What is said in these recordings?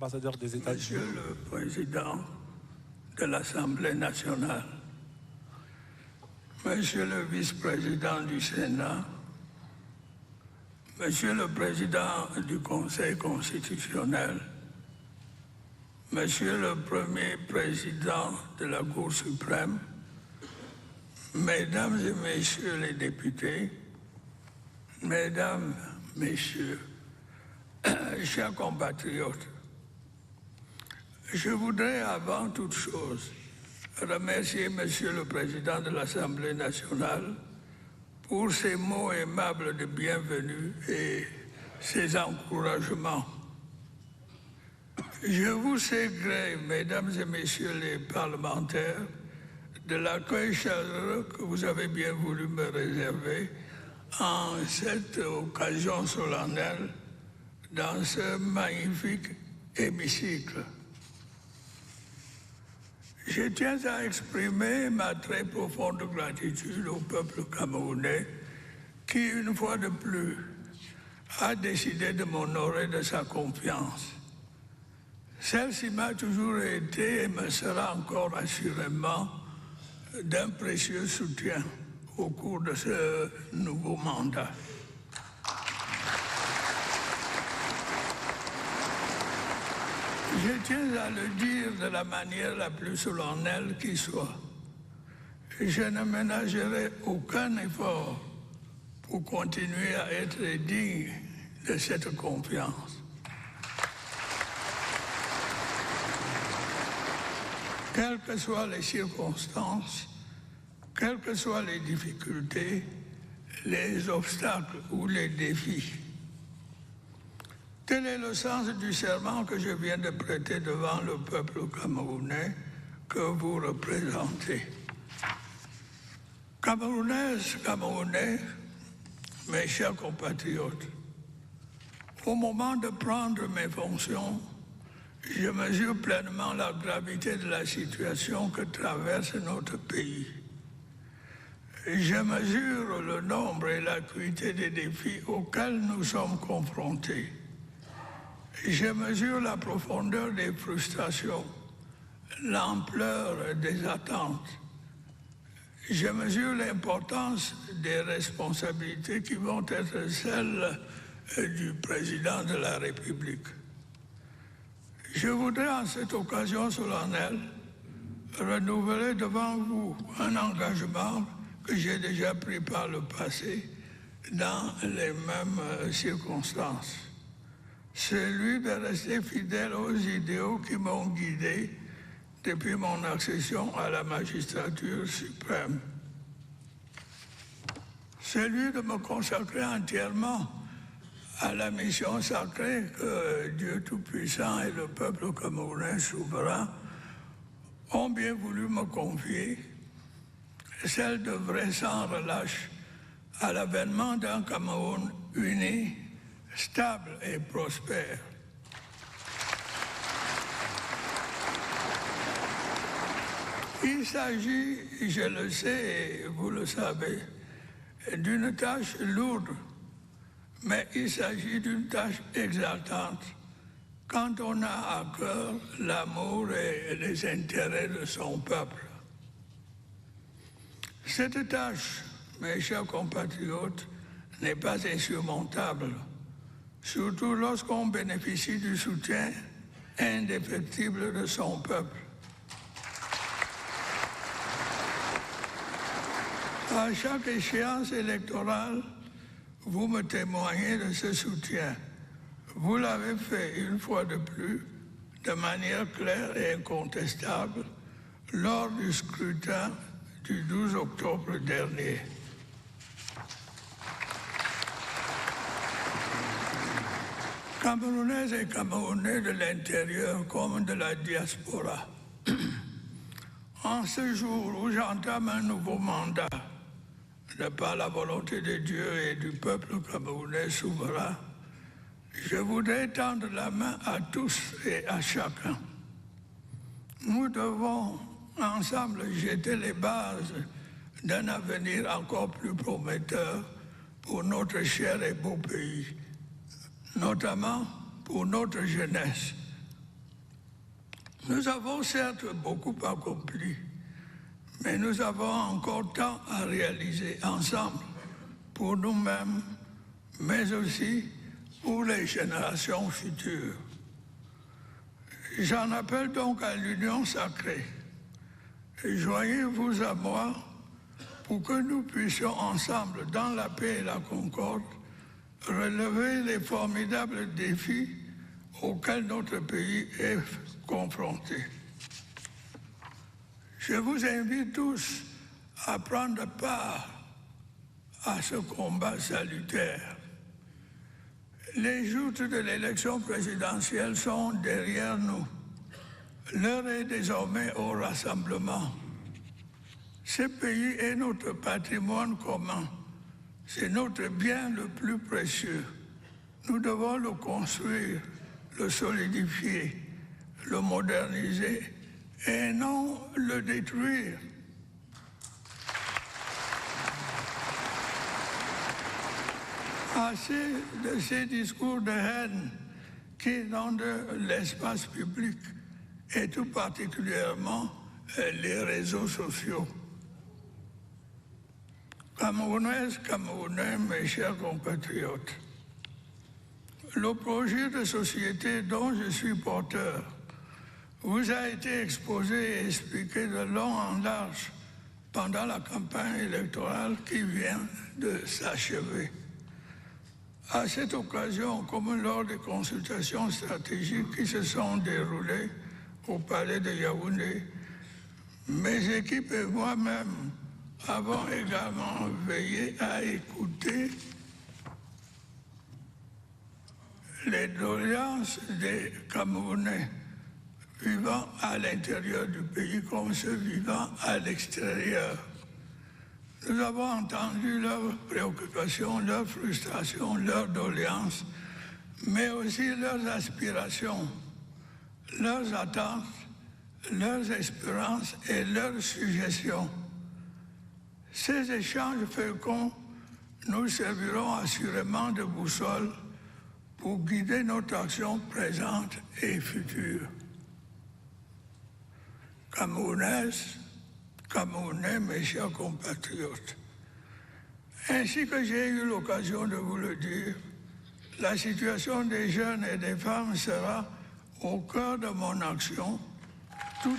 Ambassadeur des États-Unis. Monsieur le Président de l'Assemblée nationale, Monsieur le Vice-président du Sénat, Monsieur le Président du Conseil constitutionnel, Monsieur le Premier Président de la Cour suprême, Mesdames et Messieurs les députés, Mesdames, Messieurs, chers compatriotes, je voudrais avant toute chose remercier Monsieur le Président de l'Assemblée nationale pour ses mots aimables de bienvenue et ses encouragements. Je vous sais gré, Mesdames et Messieurs les parlementaires, de l'accueil chaleureux que vous avez bien voulu me réserver en cette occasion solennelle dans ce magnifique hémicycle. Je tiens à exprimer ma très profonde gratitude au peuple camerounais qui, une fois de plus, a décidé de m'honorer de sa confiance. Celle-ci m'a toujours été et me sera encore assurément d'un précieux soutien au cours de ce nouveau mandat. Je tiens à le dire de la manière la plus solennelle qui soit. Je ne ménagerai aucun effort pour continuer à être digne de cette confiance. Quelles que soient les circonstances, quelles que soient les difficultés, les obstacles ou les défis. Tel est le sens du serment que je viens de prêter devant le peuple camerounais que vous représentez. Camerounaises, Camerounais, mes chers compatriotes, au moment de prendre mes fonctions, je mesure pleinement la gravité de la situation que traverse notre pays. Je mesure le nombre et l'acuité des défis auxquels nous sommes confrontés. Je mesure la profondeur des frustrations, l'ampleur des attentes. Je mesure l'importance des responsabilités qui vont être celles du président de la République. Je voudrais en cette occasion solennelle renouveler devant vous un engagement que j'ai déjà pris par le passé dans les mêmes circonstances. Celui de rester fidèle aux idéaux qui m'ont guidé depuis mon accession à la magistrature suprême. Celui de me consacrer entièrement à la mission sacrée que Dieu Tout-Puissant et le peuple camerounais souverain ont bien voulu me confier, celle d'œuvrer sans relâche à l'avènement d'un Cameroun uni, stable et prospère. Il s'agit, je le sais et vous le savez, d'une tâche lourde, mais il s'agit d'une tâche exaltante quand on a à cœur l'amour et les intérêts de son peuple. Cette tâche, mes chers compatriotes, n'est pas insurmontable, surtout lorsqu'on bénéficie du soutien indéfectible de son peuple. À chaque échéance électorale, vous me témoignez de ce soutien. Vous l'avez fait une fois de plus, de manière claire et incontestable, lors du scrutin du 12 octobre dernier. Camerounaises et Camerounais de l'intérieur comme de la diaspora, en ce jour où j'entame un nouveau mandat, de par la volonté de Dieu et du peuple camerounais souverain, je voudrais tendre la main à tous et à chacun. Nous devons ensemble jeter les bases d'un avenir encore plus prometteur pour notre cher et beau pays, notamment pour notre jeunesse, Nous avons certes beaucoup accompli, mais nous avons encore tant à réaliser ensemble pour nous-mêmes, mais aussi pour les générations futures. J'en appelle donc à l'union sacrée. Joignez-vous à moi pour que nous puissions ensemble, dans la paix et la concorde, relever les formidables défis auxquels notre pays est confronté. Je vous invite tous à prendre part à ce combat salutaire. Les joutes de l'élection présidentielle sont derrière nous. L'heure est désormais au rassemblement. Ce pays est notre patrimoine commun. C'est notre bien le plus précieux. Nous devons le construire, le solidifier, le moderniser et non le détruire. Assez de ces discours de haine qui inondent l'espace public et tout particulièrement les réseaux sociaux. Camerounaises, Camerounais, mes chers compatriotes, le projet de société dont je suis porteur vous a été exposé et expliqué de long en large pendant la campagne électorale qui vient de s'achever. À cette occasion, comme lors des consultations stratégiques qui se sont déroulées au palais de Yaoundé, mes équipes et moi-même avons également veillé à écouter les doléances des Camerounais vivant à l'intérieur du pays comme ceux vivant à l'extérieur. Nous avons entendu leurs préoccupations, leurs frustrations, leurs doléances, mais aussi leurs aspirations, leurs attentes, leurs espérances et leurs suggestions. Ces échanges féconds nous serviront assurément de boussole pour guider notre action présente et future. Camerounaises, Camerounais, mes chers compatriotes, ainsi que j'ai eu l'occasion de vous le dire, la situation des jeunes et des femmes sera au cœur de mon action tout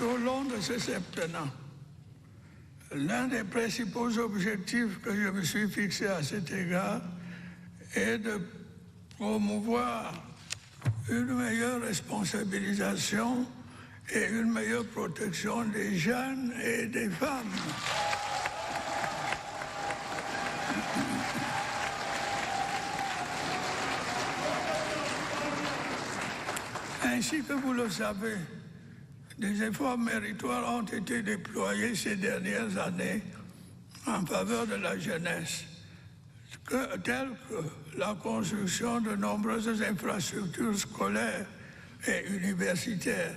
au long de ce septennat. L'un des principaux objectifs que je me suis fixé à cet égard est de promouvoir une meilleure responsabilisation et une meilleure protection des jeunes et des femmes. Ainsi que vous le savez, des efforts méritoires ont été déployés ces dernières années en faveur de la jeunesse, telles que la construction de nombreuses infrastructures scolaires et universitaires,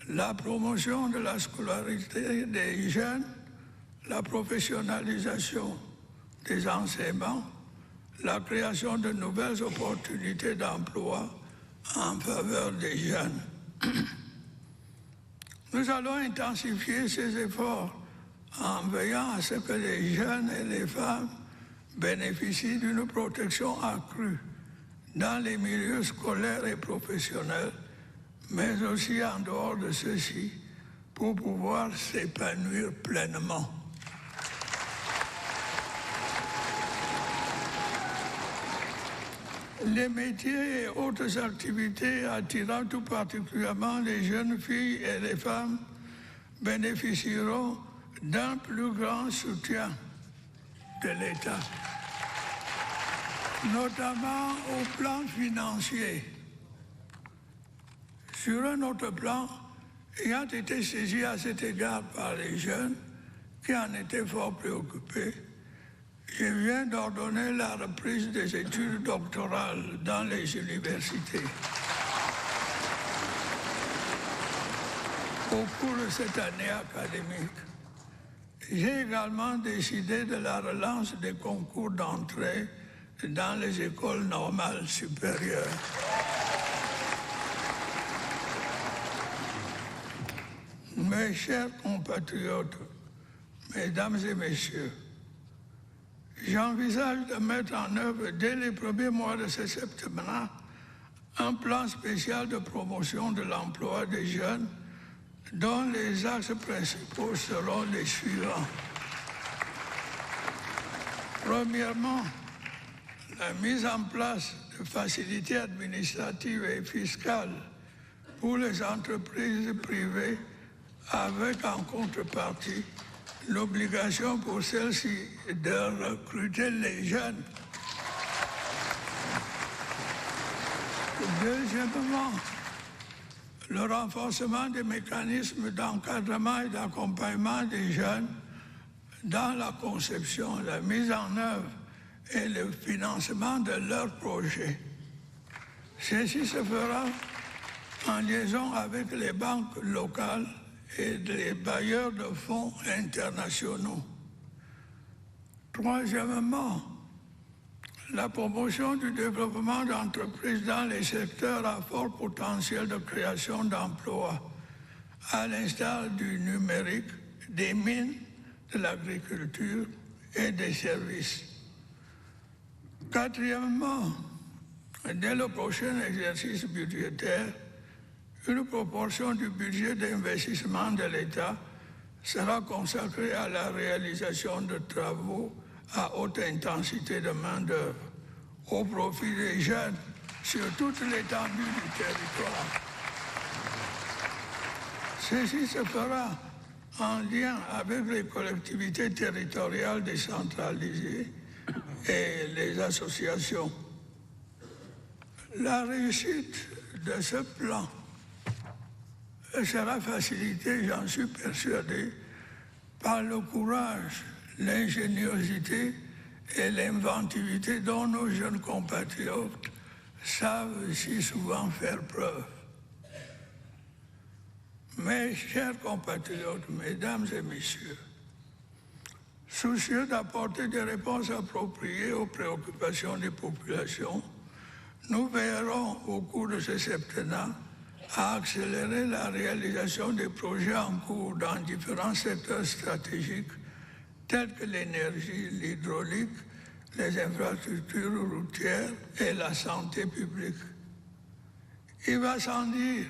la promotion de la scolarité des jeunes, la professionnalisation des enseignements, la création de nouvelles opportunités d'emploi en faveur des jeunes. Nous allons intensifier ces efforts en veillant à ce que les jeunes et les femmes bénéficient d'une protection accrue dans les milieux scolaires et professionnels, mais aussi en dehors de ceux-ci, pour pouvoir s'épanouir pleinement. Les métiers et autres activités attirant tout particulièrement les jeunes filles et les femmes bénéficieront d'un plus grand soutien de l'État, notamment au plan financier. Sur un autre plan, ayant été saisi à cet égard par les jeunes qui en étaient fort préoccupés, je viens d'ordonner la reprise des études doctorales dans les universités. Au cours de cette année académique, J'ai également décidé de la relance des concours d'entrée dans les écoles normales supérieures. Mes chers compatriotes, mesdames et messieurs, j'envisage de mettre en œuvre dès les premiers mois de ce septennat un plan spécial de promotion de l'emploi des jeunes dont les axes principaux seront les suivants. Premièrement, la mise en place de facilités administratives et fiscales pour les entreprises privées avec en contrepartie l'obligation pour celles-ci de recruter les jeunes. Deuxièmement, le renforcement des mécanismes d'encadrement et d'accompagnement des jeunes dans la conception, la mise en œuvre et le financement de leurs projets. Ceci se fera en liaison avec les banques locales et les bailleurs de fonds internationaux. Troisièmement, la promotion du développement d'entreprises dans les secteurs à fort potentiel de création d'emplois, à l'instar du numérique, des mines, de l'agriculture et des services. Quatrièmement, dès le prochain exercice budgétaire, une proportion du budget d'investissement de l'État sera consacrée à la réalisation de travaux à haute intensité de main-d'œuvre, au profit des jeunes sur toute l'étendue du territoire. Ceci se fera en lien avec les collectivités territoriales décentralisées et les associations. La réussite de ce plan sera facilitée, j'en suis persuadé, par le courage, l'ingéniosité et l'inventivité dont nos jeunes compatriotes savent si souvent faire preuve. Mes chers compatriotes, mesdames et messieurs, soucieux d'apporter des réponses appropriées aux préoccupations des populations, nous veillerons au cours de ce septennat à accélérer la réalisation des projets en cours dans différents secteurs stratégiques tels que l'énergie, l'hydraulique, les infrastructures routières et la santé publique. Il va sans dire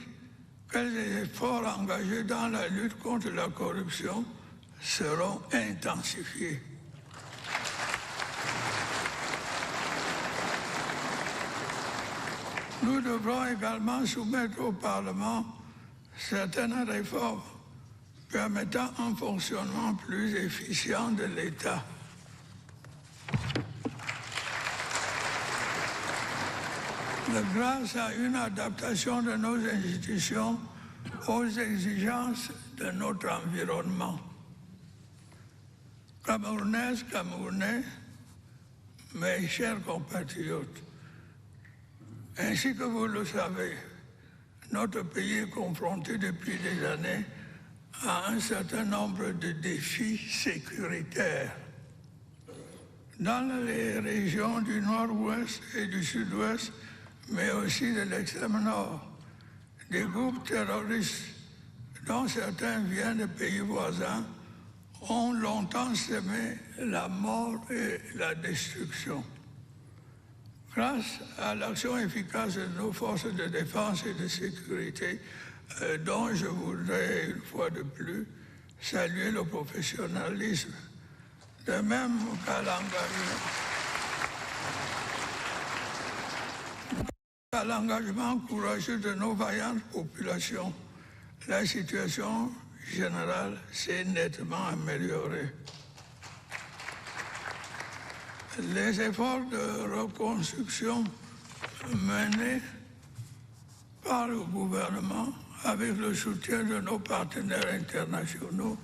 que les efforts engagés dans la lutte contre la corruption seront intensifiés. Nous devrons également soumettre au Parlement certaines réformes permettant un fonctionnement plus efficient de l'État. Grâce à une adaptation de nos institutions aux exigences de notre environnement. Camerounaises, Camerounais, mes chers compatriotes, ainsi que vous le savez, notre pays est confronté depuis des années à un certain nombre de défis sécuritaires. Dans les régions du nord-ouest et du sud-ouest, mais aussi de l'extrême nord, des groupes terroristes, dont certains viennent de pays voisins, ont longtemps semé la mort et la destruction. Grâce à l'action efficace de nos forces de défense et de sécurité, dont je voudrais une fois de plus saluer le professionnalisme, de même qu'à l'engagement courageux de nos vaillantes populations, la situation générale s'est nettement améliorée. Les efforts de reconstruction menés par le gouvernement avec le soutien de nos partenaires internationaux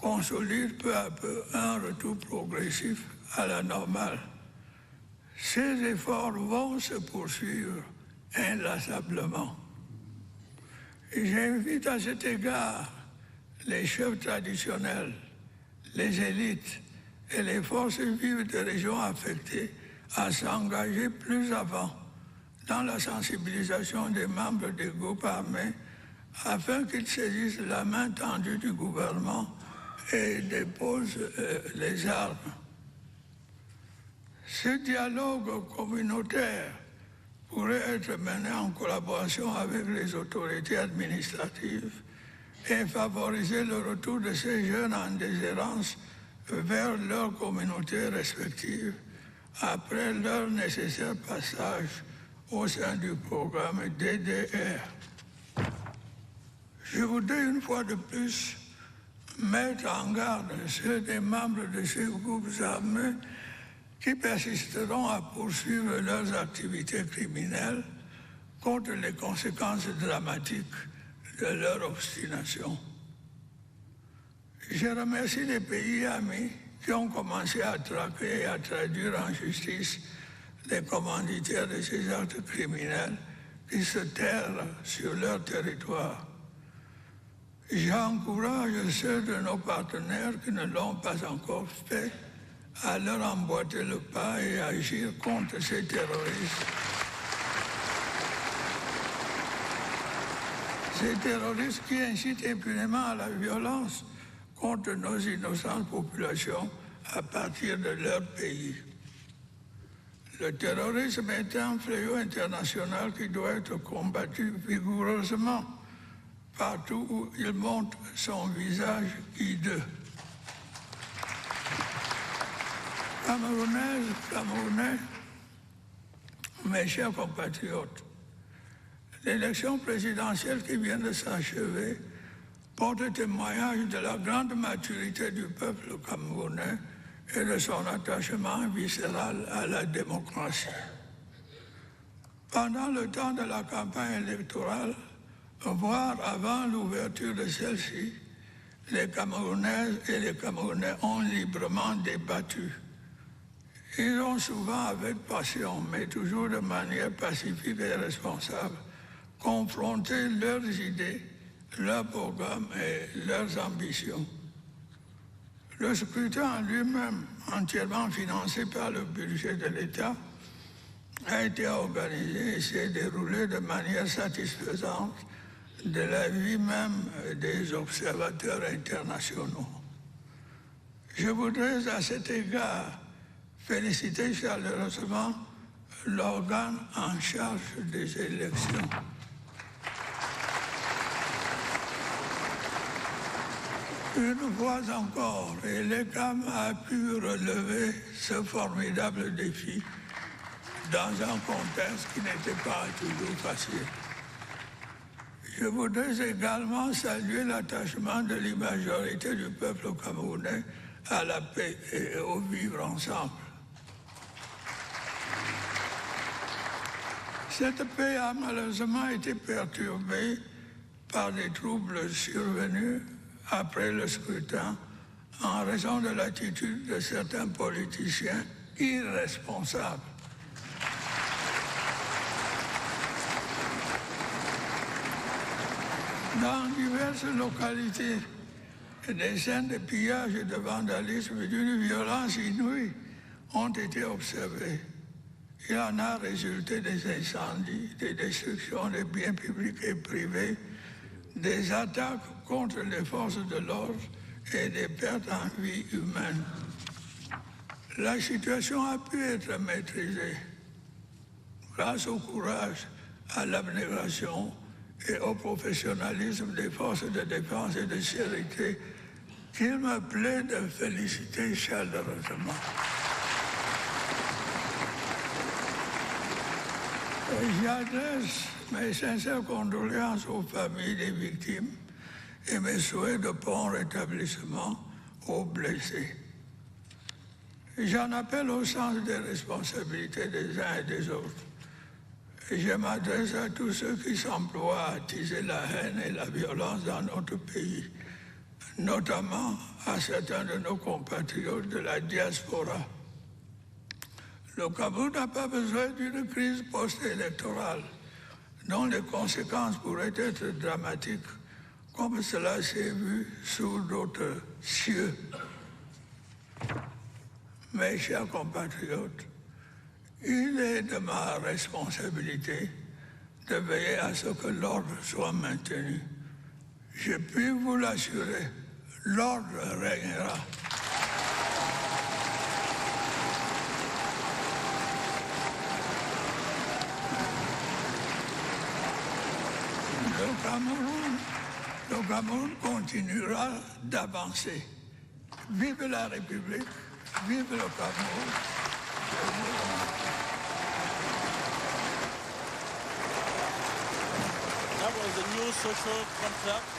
consolident peu à peu un retour progressif à la normale. Ces efforts vont se poursuivre inlassablement. Et j'invite à cet égard les chefs traditionnels, les élites et les forces vives des régions affectées à s'engager plus avant dans la sensibilisation des membres des groupes armés afin qu'ils saisissent la main tendue du gouvernement et déposent les armes. Ce dialogue communautaire pourrait être mené en collaboration avec les autorités administratives et favoriser le retour de ces jeunes en déshérence vers leurs communautés respectives après leur nécessaire passage au sein du programme DDR. Je voudrais une fois de plus mettre en garde ceux des membres de ces groupes armés qui persisteront à poursuivre leurs activités criminelles contre les conséquences dramatiques de leur obstination. Je remercie les pays amis qui ont commencé à traquer et à traduire en justice les commanditaires de ces actes criminels qui se terrent sur leur territoire. J'encourage ceux de nos partenaires qui ne l'ont pas encore fait à leur emboîter le pas et agir contre ces terroristes. Ces terroristes qui incitent impunément à la violence contre nos innocentes populations à partir de leur pays. Le terrorisme est un fléau international qui doit être combattu vigoureusement partout où il montre son visage hideux. Camerounais, mes chers compatriotes, l'élection présidentielle qui vient de s'achever porte témoignage de la grande maturité du peuple camerounais et de son attachement viscéral à la démocratie. Pendant le temps de la campagne électorale, voire avant l'ouverture de celle-ci, les Camerounaises et les Camerounais ont librement débattu. Ils ont souvent avec passion, mais toujours de manière pacifique et responsable, confronté leurs idées, leurs programmes et leurs ambitions. Le scrutin lui-même, entièrement financé par le budget de l'État, a été organisé et s'est déroulé de manière satisfaisante de l'avis même des observateurs internationaux. Je voudrais à cet égard féliciter chaleureusement l'organe en charge des élections. Une fois encore, l'ECAM a pu relever ce formidable défi dans un contexte qui n'était pas toujours facile. Je voudrais également saluer l'attachement de l'imajorité du peuple camerounais à la paix et au vivre ensemble. Cette paix a malheureusement été perturbée par des troubles survenus après le scrutin en raison de l'attitude de certains politiciens irresponsables. Dans diverses localités, des scènes de pillage et de vandalisme d'une violence inouïe ont été observées. Il en a résulté des incendies, des destructions des biens publics et privés, des attaques contre les forces de l'ordre et des pertes en vie humaine. La situation a pu être maîtrisée grâce au courage, à l'abnégation et au professionnalisme des forces de défense et de sécurité qu'il me plaît de féliciter chaleureusement. J'adresse mes sincères condoléances aux familles des victimes et mes souhaits de bon rétablissement aux blessés. J'en appelle au sens des responsabilités des uns et des autres. Et je m'adresse à tous ceux qui s'emploient à attiser la haine et la violence dans notre pays, notamment à certains de nos compatriotes de la diaspora. Le Cameroun n'a pas besoin d'une crise post-électorale dont les conséquences pourraient être dramatiques, comme cela s'est vu sous d'autres cieux. mes chers compatriotes, il est de ma responsabilité de veiller à ce que l'ordre soit maintenu. Je puis vous l'assurer, l'ordre régnera. Le Cameroun continuera d'avancer. Vive la République, vive le Cameroun. That was the new social contract.